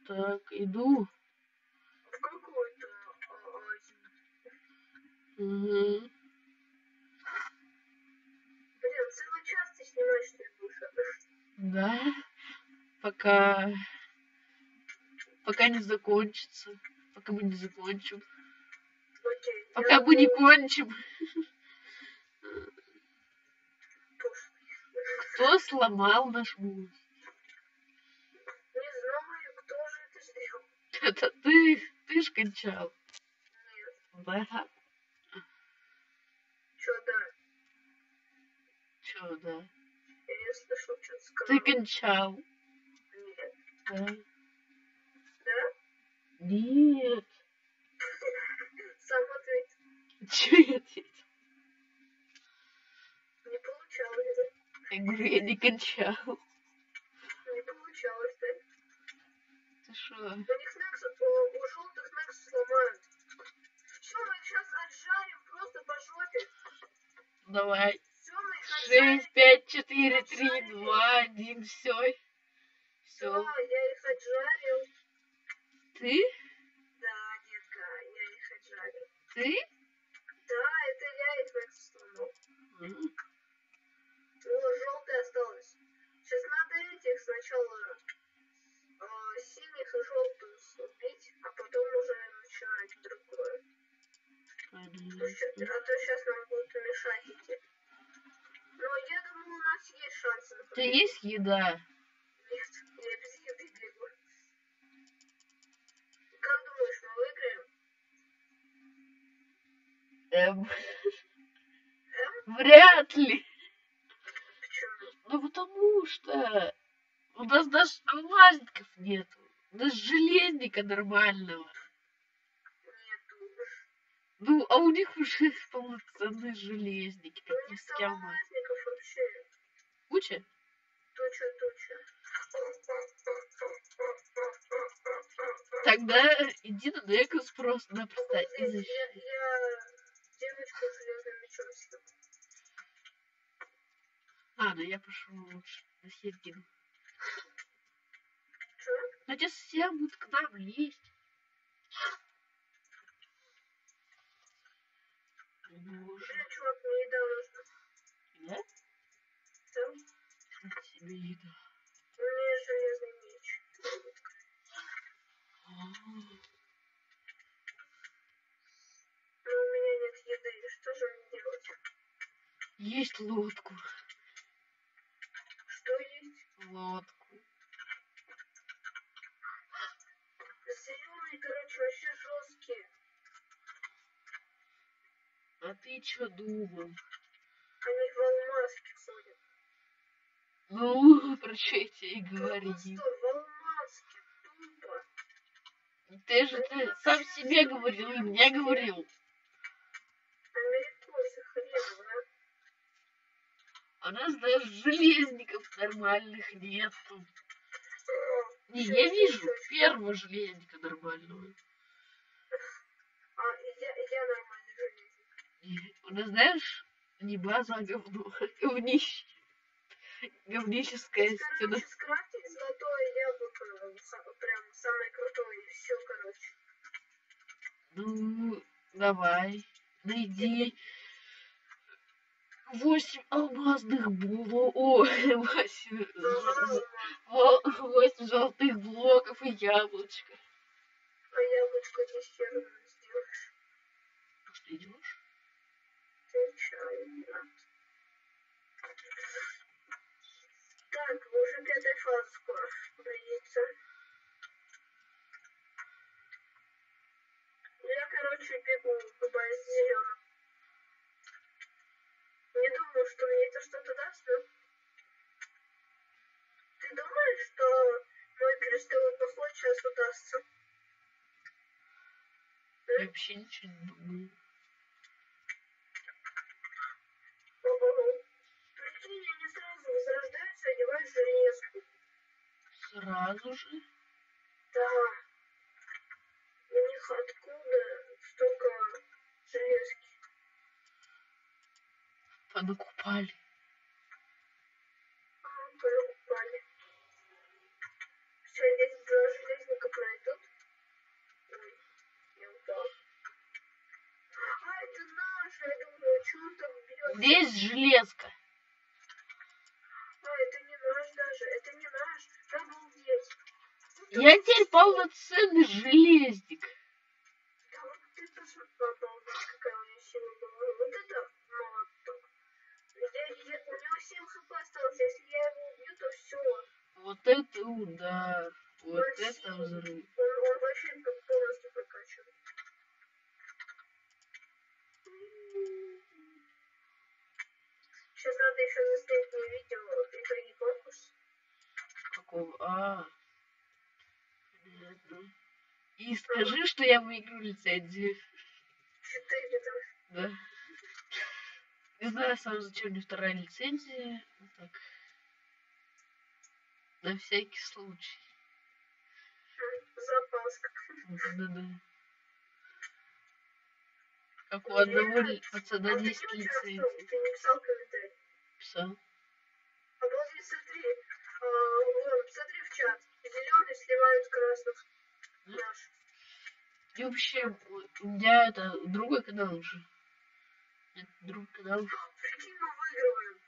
Так, иду. В какую-то Азию. Угу. Блин, целый час ты снимаешь, что ли, будешь? Да. Пока не закончится. Пока мы не закончим. Окей. Пока мы не кончим. Кто сломал наш мозг? Не знаю, кто же это сделал. Это ты ж кончал. Нет. Да. Чё, да? Чё, да? Я слышал, что-то сказал. Ты кончал. Нет. Да. Да? Нет. Сам ответь. Чё я ответил? Не получалось, да? Я говорю, я не кончал. Не получалось, да? Ты шо? У них у желтых некс сломают. Все, мы сейчас отжарим просто по жопе. Давай. Все, мы их 6, 5, 4, 3, 2, 1, все. Все, я их отжарил. Ты? Да, детка, я их отжарил. Ты? Да, это я их некс сломал. О, желтый осталось. Сейчас надо этих сначала синих и желтых убить, а потом уже начинать другое. А то сейчас нам будут мешать идти. Но я думаю, у нас есть шансы. У тебя есть еда? Нет, я без еды бегу. Как думаешь, мы выиграем? Вряд ли. Почему? Ну потому что у нас даже алмазников нету. Даже железника нормального. Нету. Ну, а у них уже полноценные железники. У них там алмазников вообще. Куча? Туча. Тогда иди на Некус просто-напросто и защищай. Я девочку с железным мечом съем. Ну я пошел лучше на Сергину. Что? Но те все будут к нам лезть. Блин, чувак, мне еда нужна. Да? Да. Тебе еда. У меня железный меч. Но у меня нет еды. Что же мне делать? Есть лодку. Что есть? Лодку. Зеленые, короче, вообще жесткие. А ты чё думал? Они в алмазке ходят. Ну, про что я тебе и говорю. Просто в алмазке, тупо. Ты же сам себе говорил и мне говорил. Америкосы хреново, А у нас даже железников нормальных нету. Не, я вижу первого железника нормального. А я нормальный железник. У нас, знаешь, не база, а говно. Говнище. Говническая стена. Короче, скрафтить золотое яблоко, прям самое крутое, и все, короче. Ну, давай. Найди 8 алмазных блоков. О, 8 золотых блоков и яблочко. А яблочко здесь хером не сделаешь. Что идешь? Случайно. Так, уже 5-я фаза скоро близится. Я, короче, бегу по базе зеленым. Не думаю, что мне это что-то даст, но... Ты думаешь, что мой крестовый поход сейчас удастся? Я вообще ничего не думаю. Прикинь, они сразу возрождаются и одевают железку. Сразу же? Да. У них откуда столько железки? Понакупали. Понакупали. Все, здесь 2 железника здесь железка. А, это не наш даже, это не наш. Обалдеть. Я теперь полноценный железник. Да вот ты посмотри, обалдеть, какая у меня сила была. Вот это молоток. У него 7 хп осталось, если я его убью, то все. Вот это удар. Вот это взрыв. Он вообще полностью прокачан. Сейчас надо еще заснять мне видео итоги конкурса. Какого? Понятно. И скажи, что я выиграю лицензию. 4 там. Да. Не знаю сам, зачем мне вторая лицензия. Так. На всякий случай. Запаска. Да-да-да. Как у одного пацана 10 лицензий. Ты не писал комментарий? Писал. Обалдеть, смотри. Вон, смотри в чат. Зеленый сливают красных. Наш. И вообще, у меня это другой канал уже. Это другой канал. Прикинь, мы выигрываем.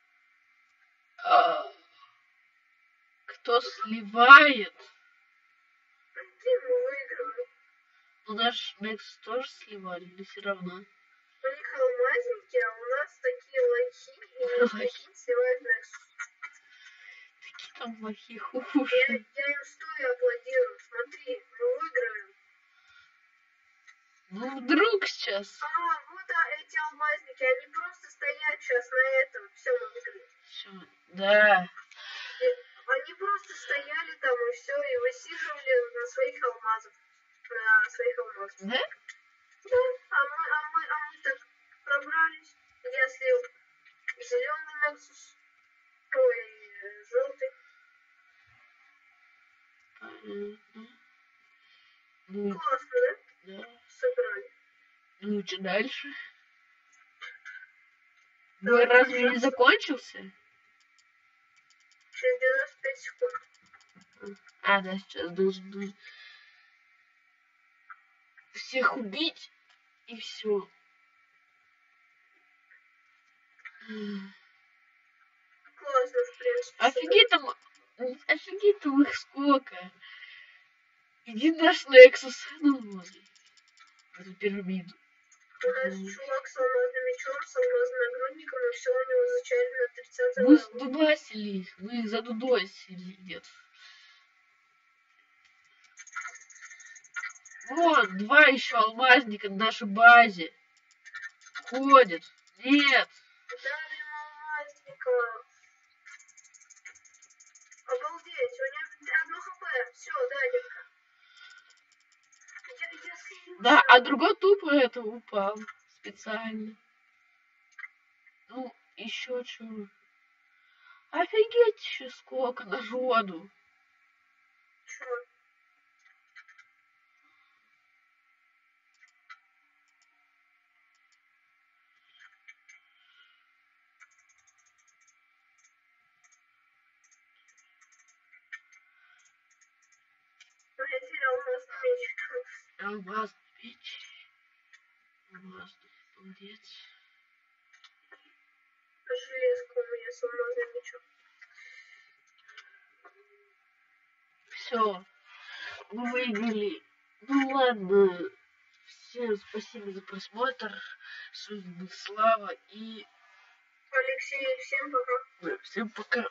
Кто сливает? Прикинь, мы выигрываем. Ну, наш Некс тоже сливали, но все равно. У них алмазники, а у нас такие лохи. И прикинь, сливают Nexus. Какие там лохи, хуже. Я им стою аплодирую. Смотри, мы выиграем. Ну, вдруг сейчас. Вот эти алмазники, они просто стоят сейчас на этом. Все, мы выиграли. Всё, да. Они просто стояли там и все, и высиживали на своих алмазах. На своих алмазах. Да? Да, а мы так пробрались. Я слил зеленый Nexus. Ой, желтый. Понятно. Ну, Классно, да? да. Собрали. Ну, что дальше? Давай Бой разве держаться. не закончился? Через 95 секунд. Да, сейчас должны всех убить, и все. Классно, в принципе. Офигеть там их сколько. Иди наш Nexus. Ну, возле. Эту пирамиду. У нас чувак с алмазным мечом, с алмазным нагрудником, и все у него зачали на 30 Мы сдудасили их, мы их задудосили где-то. Вот, 2 еще алмазника на нашей базе. Ходит. Нет. Дали ему алмазника. Обалдеть, у него 1 хп. Все, да, детка. Да, а другой тупо это упал. Специально. Ну, еще чего. Офигеть еще сколько народу. Чё? Я терял алмазный меч. Алмазный меч. Алмазный молодец. Железка у меня с алмазным мечом. Все. Мы выиграли. Ну ладно. Всем спасибо за просмотр. С вами был Слава и... Алексей, всем пока. Всем пока.